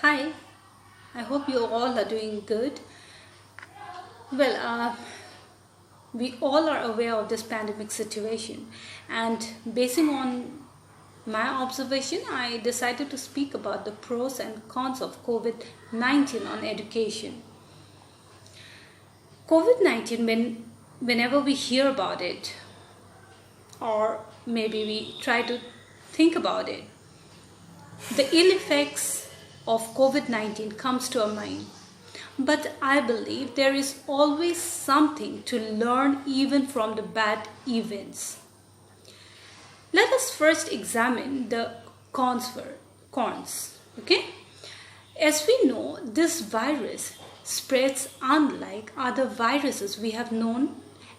Hi, I hope you all are doing good. Well, we all are aware of this pandemic situation, and basing on my observation, I decided to speak about the pros and cons of COVID 19 on education. COVID 19, whenever we hear about it, or maybe we try to think about it, the ill effects of COVID-19 comes to our mind. But I believe there is always something to learn even from the bad events. Let us first examine the cons. Okay? As we know, this virus spreads unlike other viruses we have known,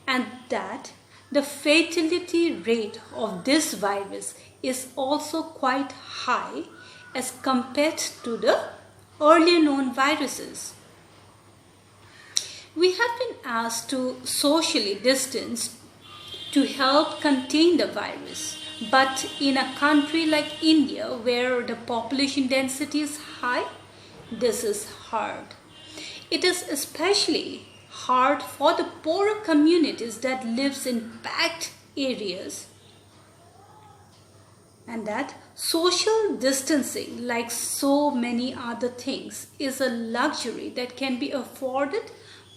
and that the fatality rate of this virus is also quite high as compared to the earlier known viruses. We have been asked to socially distance to help contain the virus. But in a country like India, where the population density is high, this is hard. It is especially hard for the poorer communities that lives in packed areas, and that social distancing, like so many other things, is a luxury that can be afforded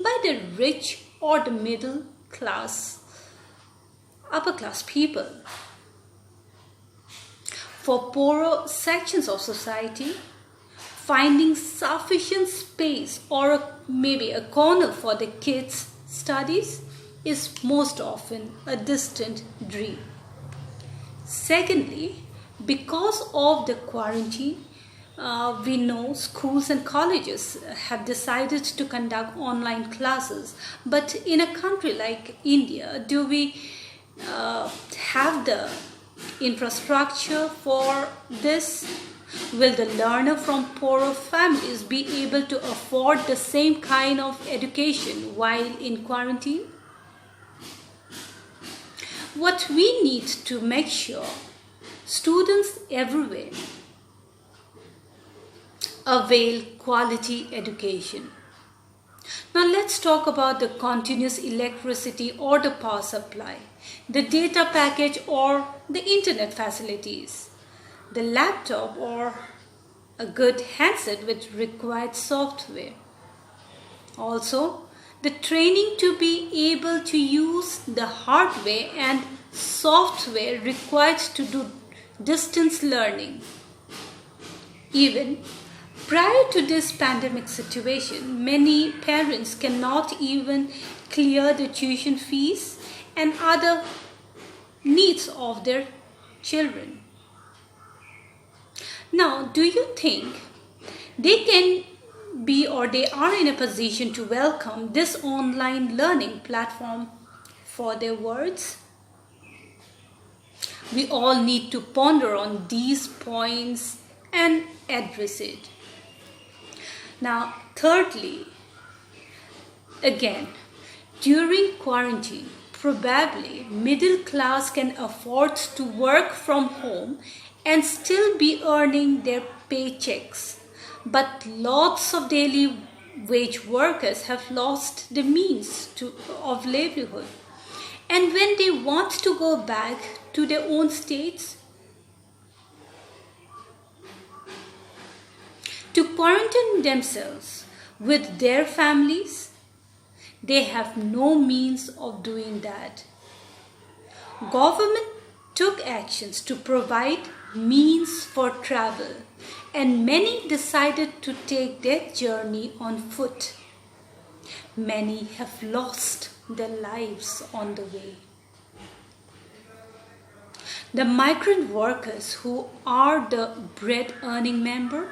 by the rich or the middle class, upper class people. For poorer sections of society, finding sufficient space or maybe a corner for the kids' studies is most often a distant dream. Secondly, because of the quarantine, we know schools and colleges have decided to conduct online classes. But in a country like India, do we have the infrastructure for this? Will the learner from poorer families be able to afford the same kind of education while in quarantine? What we need to make sure students everywhere avail quality education. Now let's talk about the continuous electricity or the power supply, the data package or the internet facilities, the laptop or a good handset which required software. Also, the training to be able to use the hardware and software required to do distance learning. Even prior to this pandemic situation, many parents cannot even clear the tuition fees and other needs of their children. Now, do you think they can be or they are in a position to welcome this online learning platform for their words? We all need to ponder on these points and address it. Now, thirdly, again, during quarantine, probably middle class can afford to work from home and still be earning their paychecks. But lots of daily wage workers have lost the means of livelihood. And when they want to go back to their own states, to quarantine themselves with their families, they have no means of doing that. Government took actions to provide means for travel, and many decided to take their journey on foot. Many have lost their lives on the way. The migrant workers who are the bread earning member,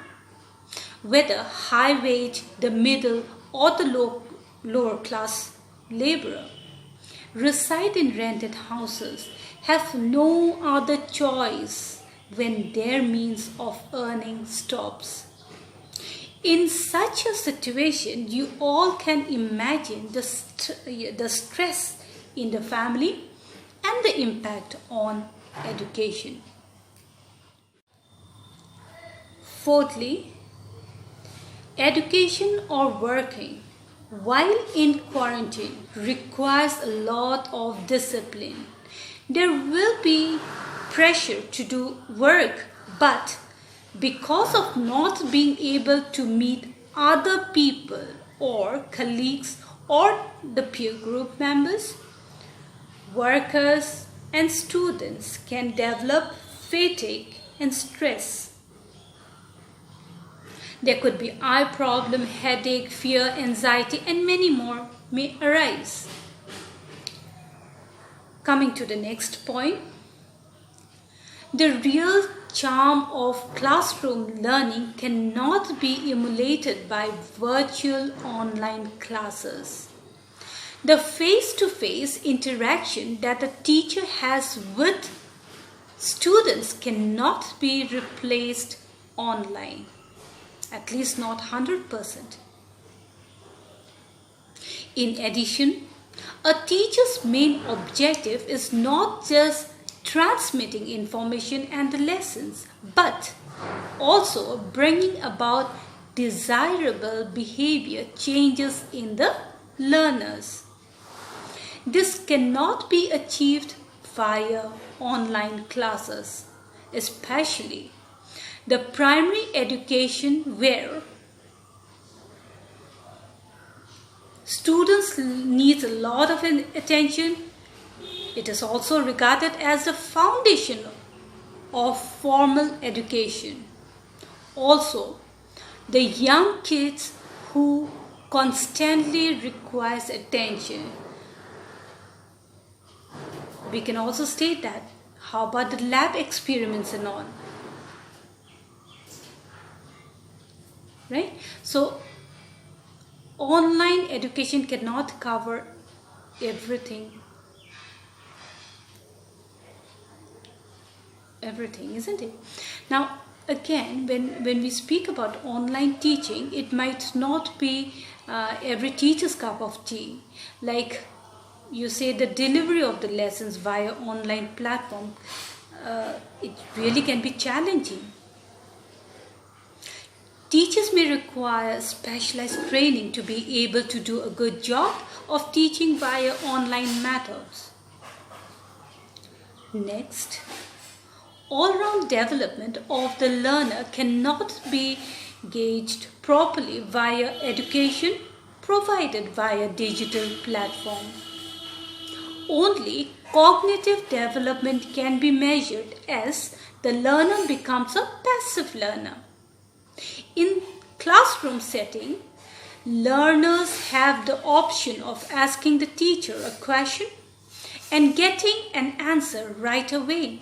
whether high wage, the middle, or the lower class laborer, reside in rented houses, have no other choice when their means of earning stops. In such a situation, you all can imagine the stress in the family and the impact on education. Fourthly, Education or working while in quarantine requires a lot of discipline. There will be pressure to do work, but because of not being able to meet other people or colleagues or the peer group members, workers and students can develop fatigue and stress. There could be eye problem, headache, fear, anxiety, and many more may arise. Coming to the next point, the real charm of classroom learning cannot be emulated by virtual online classes. The face-to-face interaction that a teacher has with students cannot be replaced online, at least not 100%. In addition, a teacher's main objective is not just transmitting information and the lessons, but also bringing about desirable behavior changes in the learners. This cannot be achieved via online classes, especially the primary education where students need a lot of attention. It is also regarded as the foundation of formal education. Also, the young kids who constantly requires attention. We can also state that. How about the lab experiments and all? Right? So, online education cannot cover everything, isn't it? Now, again, when we speak about online teaching, it might not be every teacher's cup of tea. Like you say, the delivery of the lessons via online platform, it really can be challenging. Teachers may require specialized training to be able to do a good job of teaching via online methods. Next, all-round development of the learner cannot be gauged properly via education provided via digital platform. Only cognitive development can be measured as the learner becomes a passive learner. In classroom setting, learners have the option of asking the teacher a question and getting an answer right away.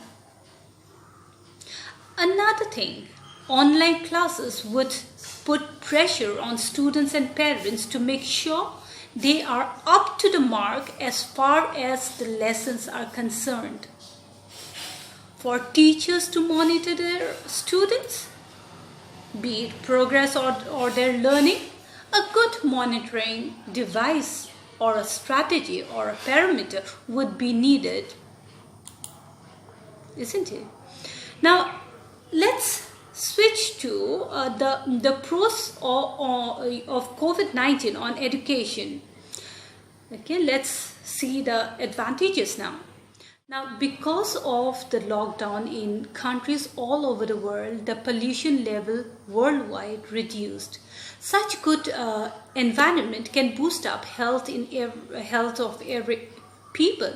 Another thing, online classes would put pressure on students and parents to make sure they are up to the mark as far as the lessons are concerned. For teachers to monitor their students, be it progress or their learning, a good monitoring device or a strategy or a parameter would be needed, isn't it? Now, let's switch to the pros of COVID-19 on education. Okay, let's see the advantages now. Now, because of the lockdown in countries all over the world, the pollution level worldwide reduced. Such good environment can boost up health of every people.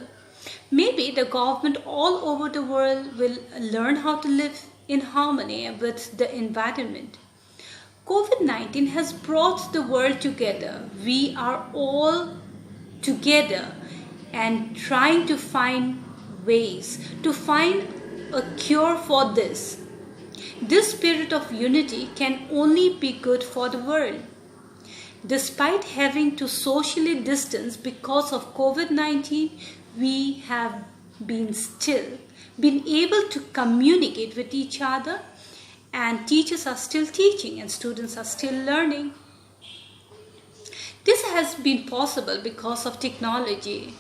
Maybe the government all over the world will learn how to live in harmony with the environment. COVID-19 has brought the world together. We are all together and trying to find ways to find a cure for this. This spirit of unity can only be good for the world. Despite having to socially distance because of COVID-19, we have been able to communicate with each other, and teachers are still teaching and students are still learning. This has been possible because of technology.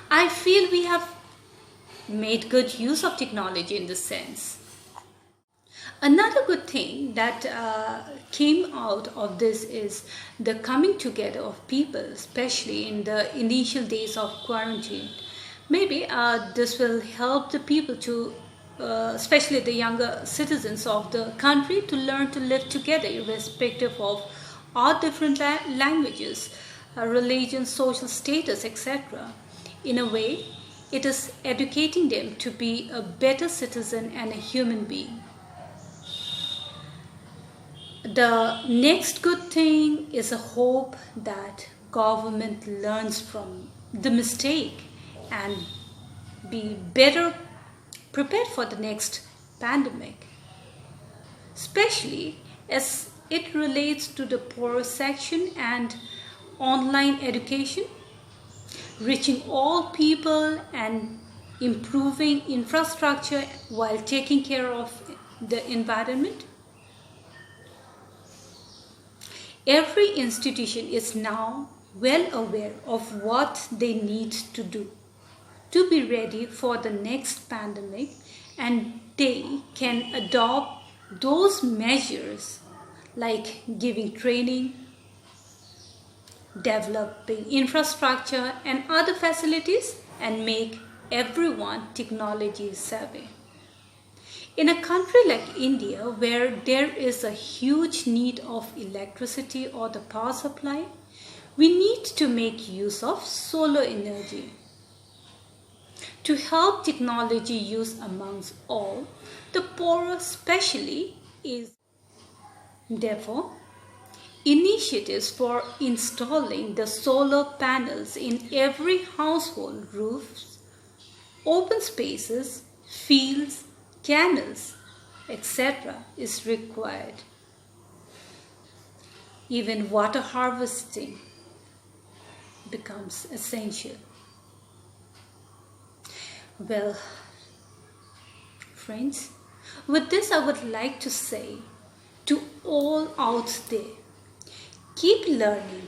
I feel we have made good use of technology in this sense. Another good thing that came out of this is the coming together of people, especially in the initial days of quarantine. Maybe this will help the people to, especially the younger citizens of the country, to learn to live together, irrespective of our different languages, religion, social status, etc. In a way, it is educating them to be a better citizen and a human being. The next good thing is a hope that government learns from the mistake and be better prepared for the next pandemic, especially as it relates to the poorer section and online education, reaching all people and improving infrastructure while taking care of the environment. Every institution is now well aware of what they need to do to be ready for the next pandemic, and they can adopt those measures like giving training, developing infrastructure and other facilities, and make everyone technology savvy. In a country like India, where there is a huge need of electricity or the power supply, we need to make use of solar energy. To help technology use amongst all, the poorer especially is. Therefore, initiatives for installing the solar panels in every household, roofs, open spaces, fields, canals, etc. is required. Even water harvesting becomes essential. Well, friends, with this I would like to say to all out there, keep learning.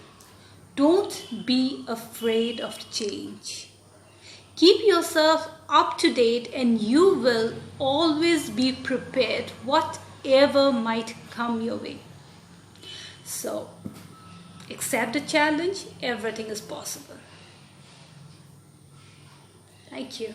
Don't be afraid of change. Keep yourself up to date and you will always be prepared whatever might come your way. So, accept the challenge, everything is possible. Thank you.